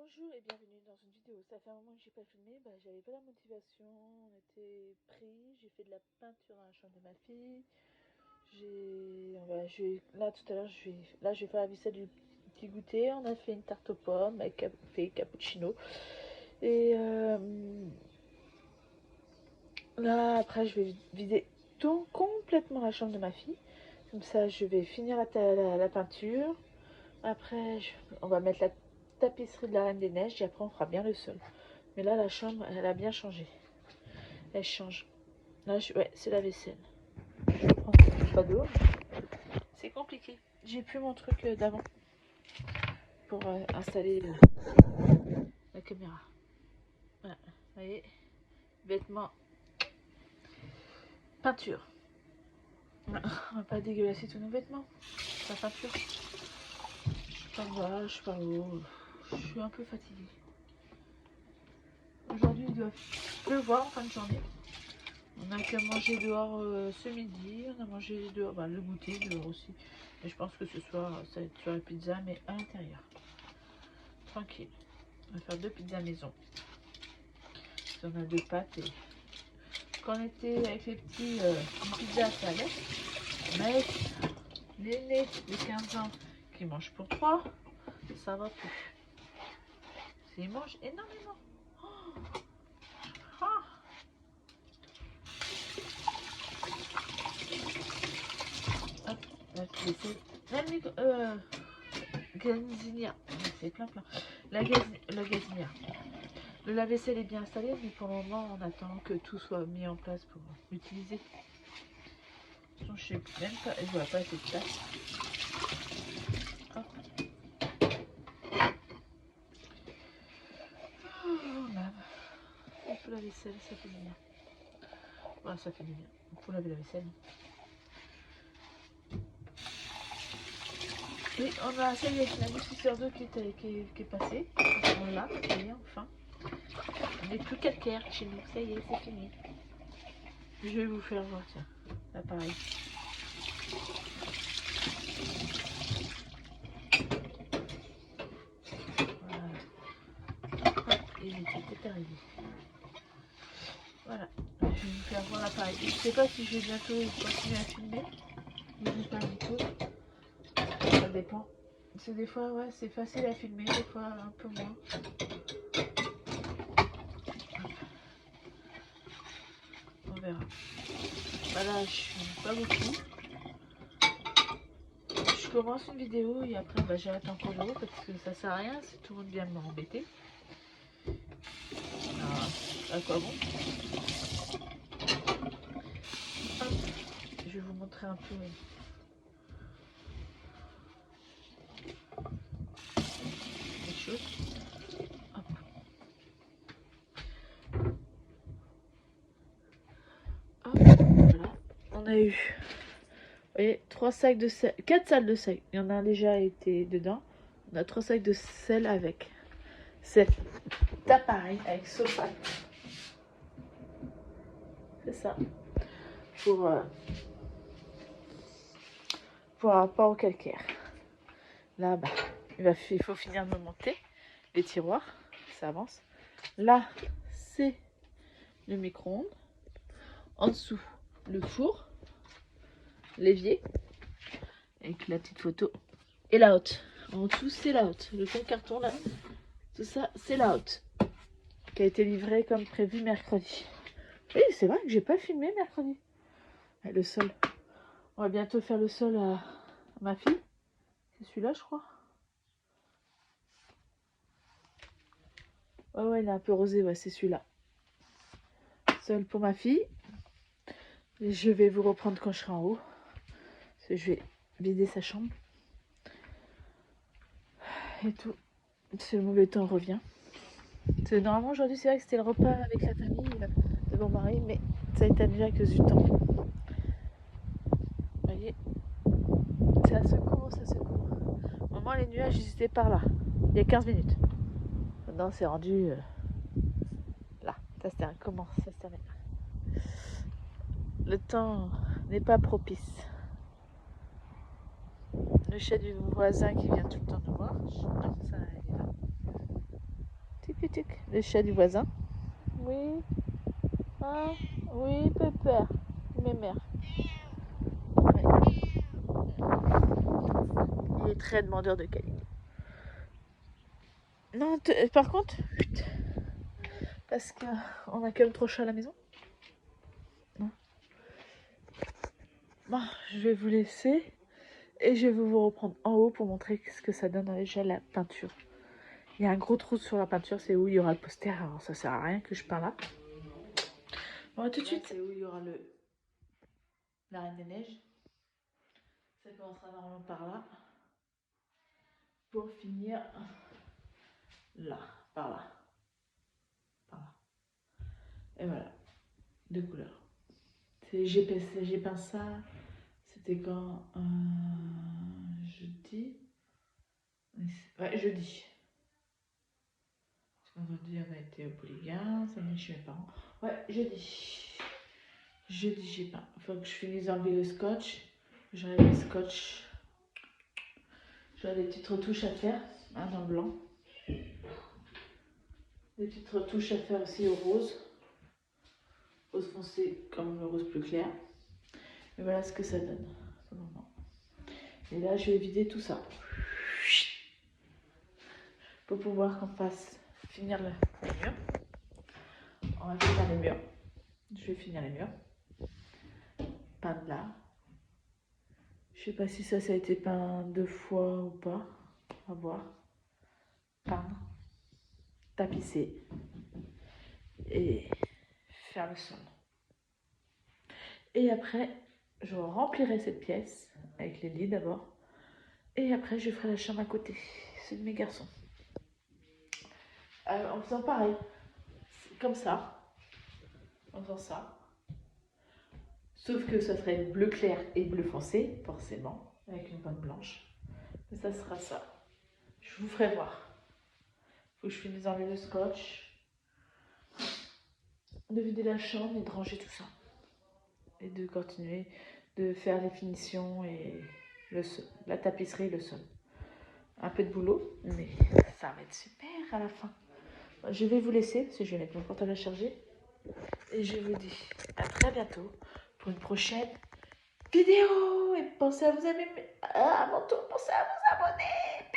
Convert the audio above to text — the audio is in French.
Bonjour et bienvenue dans une vidéo. Ça fait un moment que j'ai pas filmé, j'avais pas la motivation, on était pris, j'ai fait de la peinture dans la chambre de ma fille. Là tout à l'heure je vais faire la vaisselle du petit goûter. On a fait une tarte aux pommes avec café cappuccino. Et là après je vais vider complètement la chambre de ma fille. Comme ça je vais finir la peinture. Après on va mettre la tapisserie de la Reine des Neiges et après on fera bien le sol. Mais là la chambre elle a bien changé. Elle change. Là ouais, c'est la vaisselle. Je prends pas d'eau. C'est compliqué. J'ai plus mon truc d'avant pour installer la caméra. Voilà. Vous voyez, vêtements, peinture. On va pas dégueulasser tous nos vêtements. La peinture. Par là, je pars où. Je suis un peu fatiguée. Aujourd'hui il doit pleuvoir en fin de journée. On a qu'à manger dehors ce midi. On a mangé dehors, le goûter dehors aussi. Et je pense que ce soir ça va être sur la pizza, mais à l'intérieur. Tranquille. On va faire 2 pizzas maison. On a 2 pâtes. Et quand on était avec les petits, une pizza ça allait. Mais l'aîné de 15 ans qui mange pour 3, ça va plus. Il mange énormément. Hop, la gazinière. C'est plein. La gazinière. Le lave-vaisselle est bien installé, mais pour le moment, on attend que tout soit mis en place pour l'utiliser. Je sais même pas, je vois pas assez de place. Hop. On lave. Il faut la vaisselle, ça fait du bien. Voilà, ça fait du bien. Il faut laver la vaisselle. Oui, on a, ça y est, la diffuseur d'eau qui est passée. On l'a, ça y est, enfin. On n'est plus calcaire chez nous, ça y est, c'est fini. Je vais vous faire voir, tiens, là pareil. Voilà. Et l'été est arrivé. Voilà, je vais vous faire voir l'appareil. Je ne sais pas si je vais bientôt continuer à filmer. Mais je pas du tout. Ça dépend. C'est des fois, ouais, c'est facile à filmer, des fois un peu moins. On verra. Voilà, je filme pas beaucoup. Je commence une vidéo et après j'arrête en cours de route parce que ça sert à rien si tout le monde vient m'embêter. À quoi bon? Hop, je vais vous montrer un peu les choses. Hop. Hop, voilà. On a eu, vous voyez, 3 sacs de sel, 4 salles de sel. Il y en a déjà été dedans. On a 3 sacs de sel avec cet appareil avec sulfate. C'est ça. Pour rapport au calcaire. Là, il faut finir de me monter les tiroirs. Ça avance. Là, c'est le micro-ondes. En dessous, le four, l'évier, avec la petite photo. Et la hotte. En dessous, c'est la hotte. Le fond carton, là, tout ça, c'est la hotte. Qui a été livrée comme prévu mercredi. Oui, c'est vrai que j'ai pas filmé mercredi. Et le sol. On va bientôt faire le sol à ma fille. C'est celui-là, je crois. Ouais, il est un peu rosé, ouais, c'est celui-là. Sol pour ma fille. Et je vais vous reprendre quand je serai en haut. Parce que je vais vider sa chambre. Et tout. C'est le mauvais temps revient. Normalement, aujourd'hui, c'est vrai que c'était le repas avec la famille de mon mari, mais ça a été annulé à cause du temps. Vous voyez, ça secoue, ça secoue. Au moment, les nuages, ils étaient par là, il y a 15 minutes. Maintenant, c'est rendu là. Ça se termine. Comment ça se termine? Le temps n'est pas propice. Le chat du voisin qui vient tout le temps nous voir. Non, ça, il est là. Tic, tic. Le chat du voisin. Oui. Ah, oui, Pépère. Mes mères. Ouais. Il est très demandeur de câlins. Non, par contre, parce qu'on a quand même 3 chats à la maison. Non. Bon, je vais vous laisser et je vais vous reprendre en haut pour montrer ce que ça donne déjà la peinture. Il y a un gros trou sur la peinture, c'est où il y aura le poster, alors ça sert à rien que je peins là. Bon, tout de suite. C'est où il y aura la Reine des Neiges. Ça commencera normalement par là. Pour finir là, par là. Par là. Et voilà, 2 couleurs. J'ai peint ça, c'était quand jeudi. Ouais, jeudi. Vendredi, on a été au Polygain, samedi chez mes parents. Ouais, jeudi. Jeudi, j'ai peint. Il faut que je finisse d'enlever le scotch. J'enlève le scotch. J'aurai des petites retouches à faire, hein, dans le blanc. Des petites retouches à faire aussi au rose. Rose foncé comme le rose plus clair. Et voilà ce que ça donne. Et là, je vais vider tout ça. Pour pouvoir qu'on fasse finir les murs. On va finir les murs. Je vais finir les murs. Peindre là. Je sais pas si ça a été peint 2 fois ou pas. On va voir. Peindre. Tapisser. Et faire le sol. Et après, je remplirai cette pièce avec les lits d'abord. Et après, je ferai la chambre à côté. C'est de mes garçons. En faisant pareil. Comme ça. En faisant ça. Sauf que ça serait bleu clair et bleu foncé, forcément. Avec une pointe blanche. Mais ça sera ça. Je vous ferai voir. Faut que je finisse d'enlever le scotch. De vider la chambre et de ranger tout ça. Et de continuer de faire les finitions et le sol, la tapisserie et le sol. Un peu de boulot, mais ça va être super à la fin. Je vais vous laisser, parce que je vais mettre mon portable à charger. Et je vous dis à très bientôt pour une prochaine vidéo. Et pensez à vous abonner. À mon tour, pensez à vous abonner.